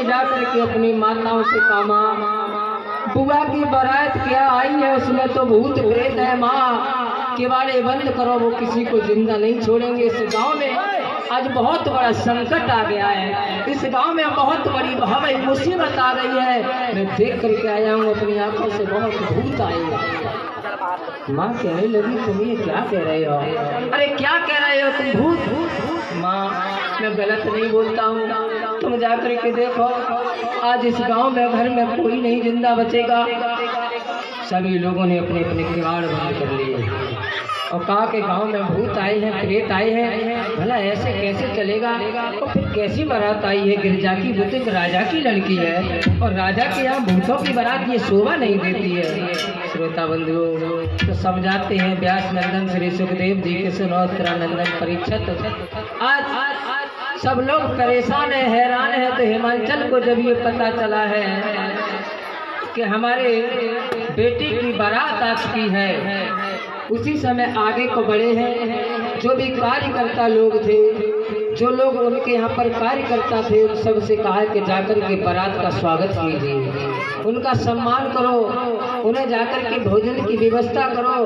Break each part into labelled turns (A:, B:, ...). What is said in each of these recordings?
A: ने जाकर के अपनी माताओं से कहा, बुआ की बारात क्या आई है, उसमें तो भूत प्रेत है माँ, किवाड़े बंद करो, वो किसी को जिंदा नहीं छोड़ेंगे। इस गांव में आज बहुत बड़ा संकट आ गया है, इस गांव में बहुत बड़ी भारी मुसीबत आ गई है। मैं देख करके आया हूँ, अपनी आंखों से बहुत भूत आए। माँ कहने लगी, तुम ये क्या कह रहे हो? अरे क्या कह रहे हो तुम, भूत? माँ मैं गलत नहीं बोलता हूँ, तुम जाकर के देखो, आज इस गांव में घर में कोई नहीं जिंदा बचेगा। सभी लोगों ने अपने अपने किवाड़ बंद कर लिए और कहा कि गांव में भूत आए हैं, प्रेत आए हैं, भला ऐसे कैसे चलेगा? और फिर कैसी बारात आई है? गिरजा की बुजुर्ग राजा की लड़की है और राजा के यहाँ भूतों की बारात ये शोभा नहीं देती है। श्रोता बंधुओं तो समझाते हैं व्यास नंदन श्री सुखदेव जी के सुनोत्तरा नंदन परीक्षित। आज सब लोग परेशान है, हैरान है। तो हिमाचल को जब ये पता चला है कि हमारे बेटी की बारात आज की है, उसी समय आगे को बढ़े हैं। जो भी कार्यकर्ता लोग थे, जो लोग उनके यहाँ पर कार्य करता थे, उन सब से कहा कि जाकर के बारात का स्वागत कीजिए, उनका सम्मान करो, उन्हें जाकर के भोजन की व्यवस्था करो।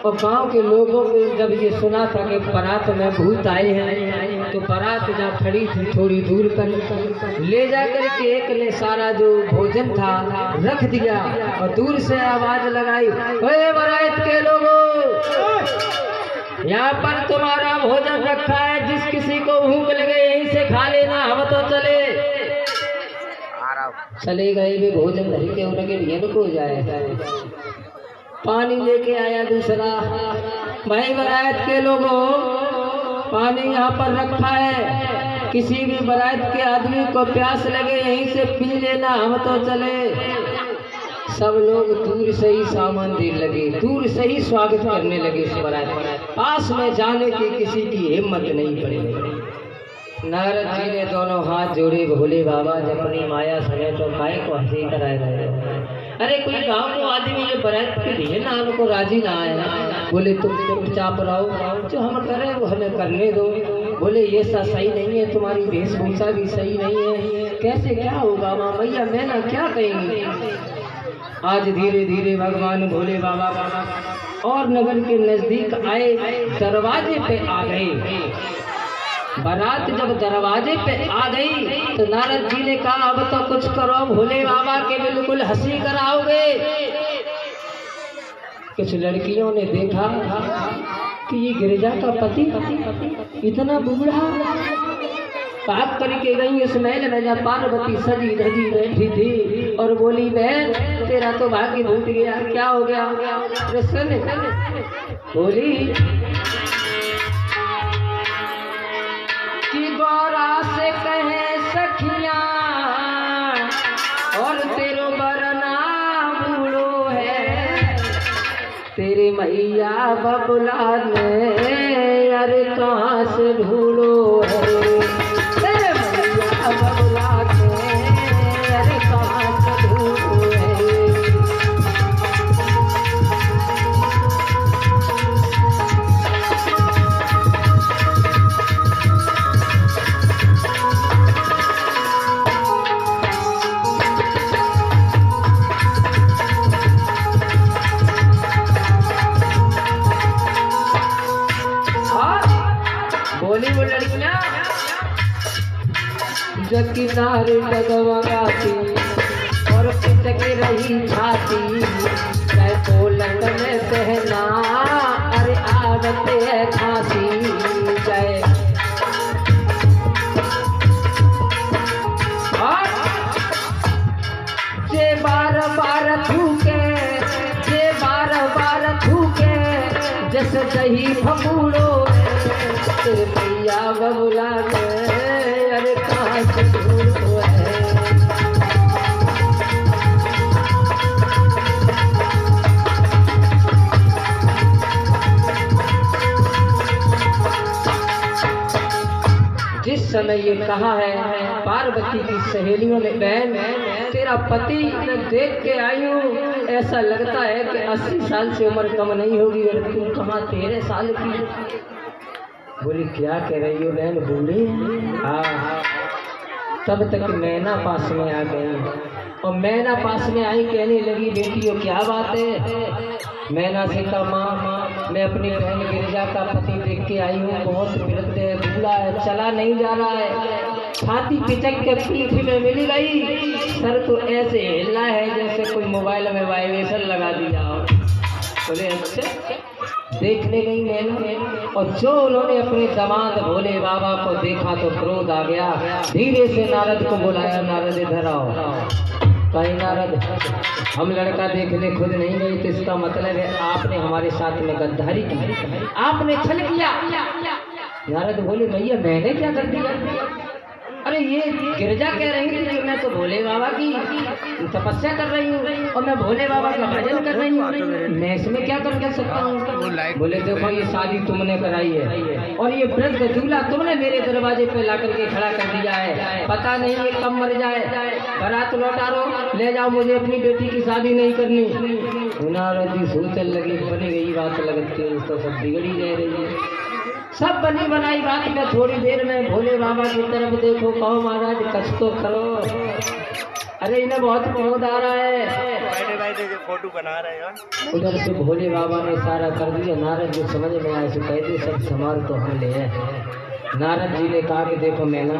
A: और गांव के लोगों को जब ये सुना था कि बारात में भूत आए हैं, तो बारात जहाँ खड़ी थी थोड़ी दूर पर ले जाकर के एक ने सारा जो भोजन था रख दिया और दूर से आवाज लगाई, ओए बारात के लोगों, यहाँ पर तुम्हारा भोजन रखा है, जिस किसी को भूख लगे यहीं से खा लेना, हम तो चले गए। वे भोजन धर के उनके भेड़ को जाए, पानी लेके आया दूसरा, भाई बारात के लोगों, पानी यहाँ पर रखा है, किसी भी बारात के आदमी को प्यास लगे यहीं से पी लेना, हम तो चले। सब लोग दूर से ही सामान देने लगे, दूर से ही स्वागत करने लगे इस बारात। पास में जाने की किसी की हिम्मत नहीं पड़ी। नारद जी ने दोनों हाथ जोड़े, भोले बाबा अपनी माया समय तो काय को हंसी कराए रहे। अरे कोई गांव को आदमी ये बारात के लिए ना उनको राजी ना आया। बोले तुम चुपचाप रहो, जो हम कर रहे हैं वो हमें करने दो। बोले ये सा सही नहीं है, तुम्हारी वेशभूषा भी सही नहीं है, कैसे क्या होगा माँ भैया, मैं ना क्या कहेंगे। आज धीरे धीरे भगवान भोले बाबा और नगर के नजदीक आए, दरवाजे पे आ गए। बारात जब दरवाजे पे आ गई तो नारद जी ने कहा, अब तो कुछ करो, भोले बाबा के बिल्कुल हंसी कराओगे। कुछ लड़कियों ने देखा कि ये गिरिजा का पति इतना बूढ़ा, पाप करके गई उस महल में जहाँ पार्वती सजी धजी बैठी थी और बोली, बहन तेरा तो भाग्य फूट गया। क्या हो गया? बोली कि गौरा से कहे सखियां और तेरो बरना बूढ़ो है, तेरे मैया बबुला ने अरे कहाँ से ढूंढो है, तेरे मैया बबुला ने अरे कहाँ से ढूंढो है। बोली वो लड़कियां जग किनारे डगमगाती और पिचक रही छाती, तो लंदन में पहना अरे आदत है खांसी जय। जे बार बार थूके, जे बार बार थूके, जैसे दही फपूड़ो तेरे मैया बबुला में अरे कहाँ से ढूंढो है। जिस समय ये कहा है पार्वती की सहेलियों ने, बहन तेरा पति मैं देख के आई हूँ, ऐसा लगता है कि 80 साल से उम्र कम नहीं होगी और तुम कहाँ 13 साल की। बोली क्या कह रही हो बहन, बूढ़े? हाँ। तब तक मैना पास में आ गई और मैना पास में आई, कहने लगी बेटियों क्या बात है। मैना से कहा माँ मैं अपनी बहन गिरिजा का पति देख के आई हूँ, बहुत वृद्ध है, बूढ़ा है, चला नहीं जा रहा है, छाती पिचक के पीठ में मिल गई, सर तो ऐसे हिलना है जैसे कोई मोबाइल में वाइब्रेशन लगा दिया हो। बोले अच्छा। देखने गई मैंने और जो उन्होंने अपने दामाद भोले बाबा को देखा तो क्रोध आ गया। धीरे से नारद को बुलाया, नारद इधर आओ। कहीं नारद हम लड़का देखने खुद नहीं गए तो इसका मतलब है आपने हमारे साथ में गद्दारी की, आपने छल किया। नारद बोले भैया मैंने क्या कर दिया? अरे ये गिरजा कह रही थी कि मैं तो भोले बाबा की तपस्या कर रही हूँ और मैं भोले बाबा का भजन कर रही हूँ, मैं इसमें क्या कर सकता हूँ? बोले देखो ये शादी तुमने कराई है और ये वृद्ध दूल्हा तुमने मेरे दरवाजे पे ला करके खड़ा कर दिया है, पता नहीं ये कब मर जाए, बारात लौटा लो, ले जाओ, मुझे अपनी बेटी की शादी नहीं करनी। नारद जी सोचने लगी बनी गई बात लगती है, तो सब बिगड़ी जा रही है। सब बनी बनाई बात में थोड़ी देर में भोले बाबा की तरफ देखो, कहो महाराज कच तो करो। अरे इन्हें बहुत क्रोध आ रहा है, बैठे फोटो बना रहे हैं। उधर से भोले बाबा ने इशारा कर दिया, नारद जी समझ में आए से कहते सब संभाल तो हम ले हैं। नारद जी ने कहा कि देखो मैना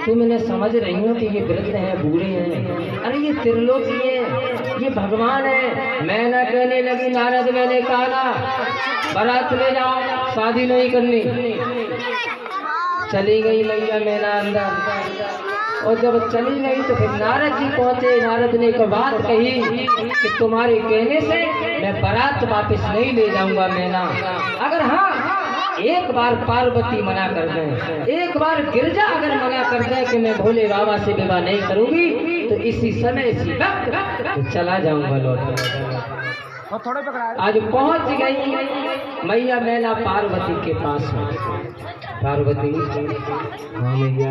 A: तुम इन्हें समझ रही हो कि ये वृद्ध हैं, बूढ़े हैं, अरे ये त्रिलोकी है, ये भगवान है। मैना कहने लगी नारद मैंने कहा ना बारात ले जाओ, शादी नहीं करनी। चली गई मैया मैना अंदर और जब चली गई तो फिर नारद जी पहुंचे। नारद ने एक बात कही कि तुम्हारे कहने से मैं बारात वापस नहीं ले जाऊंगा मैना, अगर हाँ एक बार पार्वती मना कर दें, एक बार गिरजा अगर मना कर दें कि मैं भोले बाबा से विवाह नहीं करूंगी तो इसी समय इसी वक्त तो चला जाऊंगा लौट। आज पहुंच गई मैया मैना पार्वती के पास में। पार्वती हाँ मैया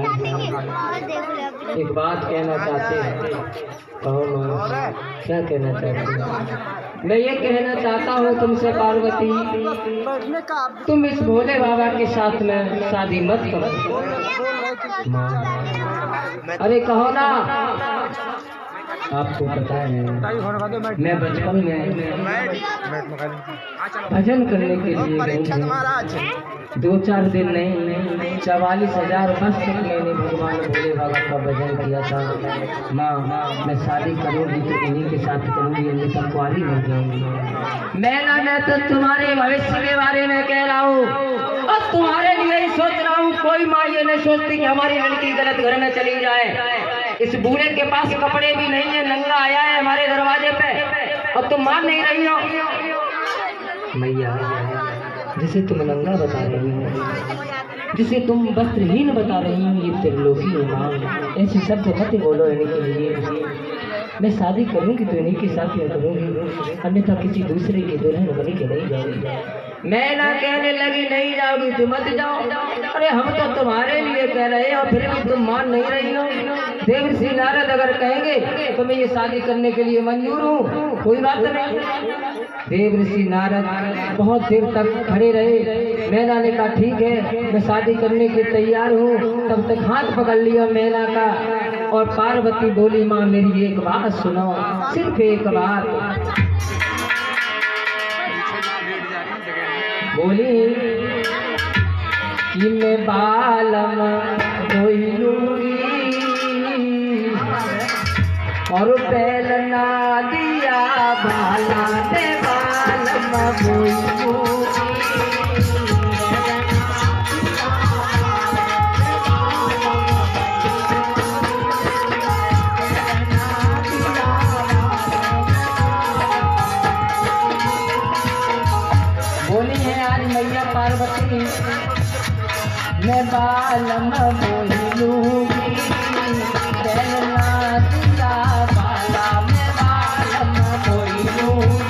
A: एक बात कहना चाहते हैं। कहो क्या कहना चाहते हैं? मैं ये कहना चाहता हूँ तुमसे पार्वती, तुम इस भोले बाबा के साथ में शादी मत करो। अरे कहो ना, आपको पता है मैं बचपन में भजन करने के लिए 2-4 दिन नहीं 44,000 वर्ष तक मैंने भगवान भोले बाबा का भजन किया था। माँ मैं शादी करूँगी तो इन्हीं के साथ करूँगी, इन्हीं का कुंवारी हो जाऊँगी। मैं तो तुम्हारे भविष्य के बारे में कह रहा हूँ और तुम्हारे लिए ही सोच रहा हूँ। कोई माँ ये नहीं सोचती कि हमारी लड़की गलत घर में चली जाए। इस बूढ़े के पास कपड़े भी नहीं है, नंगा आया है हमारे दरवाजे पे और तुम मान नहीं रही हो। मैया जिसे तुम नंगा बता रही हो, जिसे तुम वस्त्रहीन बता रही हो, ये त्रिलोकी है माँ, ऐसे शब्द मत बोलो इनके लिए। मैं शादी करूंगी तो इन्हीं के साथ में करूंगी, अन्यथा किसी दूसरे की दुल्हन बनी के नहीं जाऊंगी। मैं ना कहने लगी नहीं जाओगी तो मत जाओ। अरे हम तो तुम्हारे लिए कह रहे हैं और फिर भी तुम मान नहीं रही हो। देवर्षि नारद अगर कहेंगे तो मैं ये शादी करने के लिए मंजूर हूँ, कोई बात नहीं। देवर्षि नारद बहुत देर तक खड़े रहे। मैना ने कहा ठीक है मैं शादी करने के तैयार हूँ। तब तक हाथ पकड़ लिया मैना का और पार्वती बोली माँ मेरी एक बात सुनो, सिर्फ एक बात। बोली कि मैं बालम धोई लूंगी और पहलना दिया बाला दे बालम धोई लूंगी। बोली है आज मैया पार्वती मैं बालम बोली लूंगी, पहलना दिया बाला मैं बालम बोली लूंगी।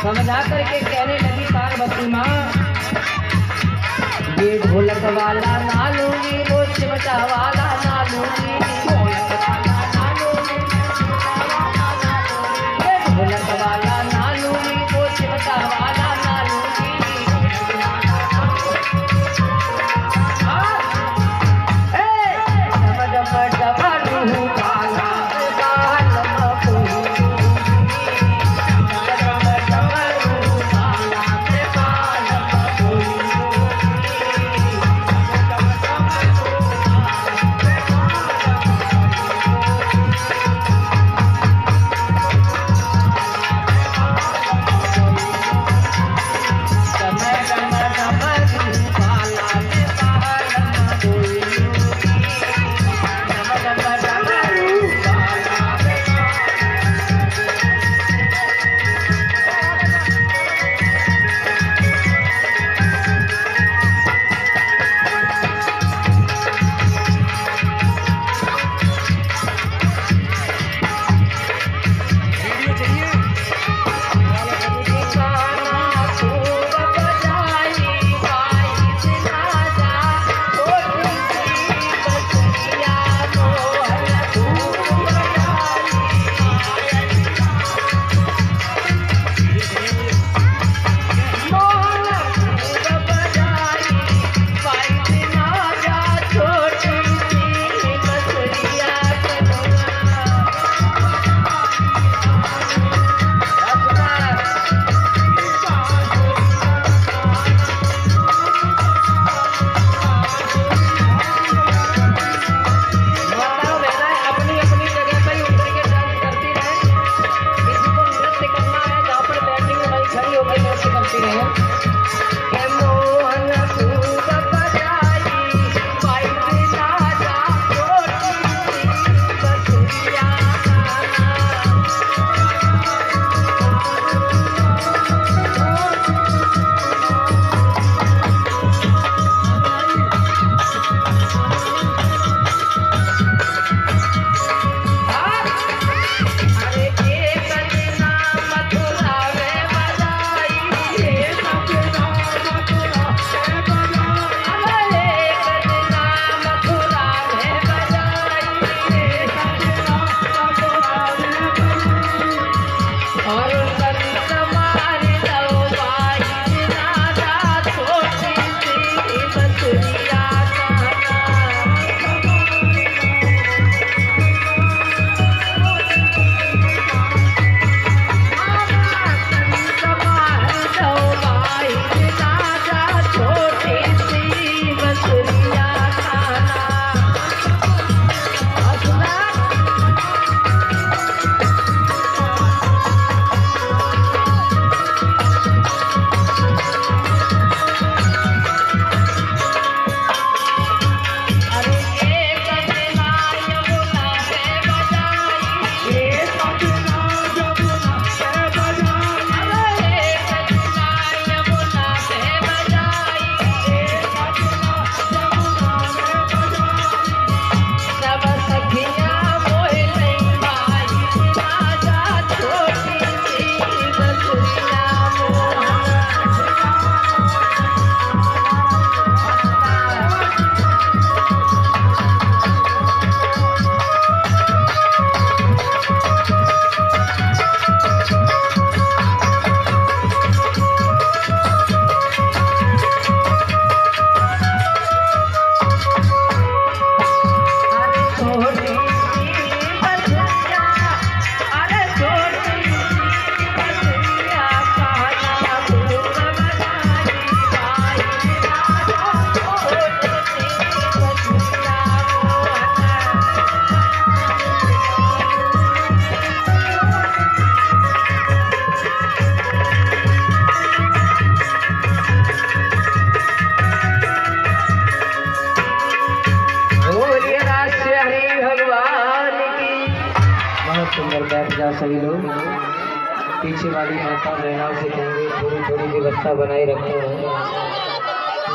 A: समझा करके कहने लगी पार्वती माँ ये ढोलक और संत मार दो भाई राजा छोटी सी बसुरिया सुंदर बैठ जा सभी लोग। पीछे वाली माता बहनों से कहेंगे थोड़ी थोड़ी व्यवस्था बनाए रखें।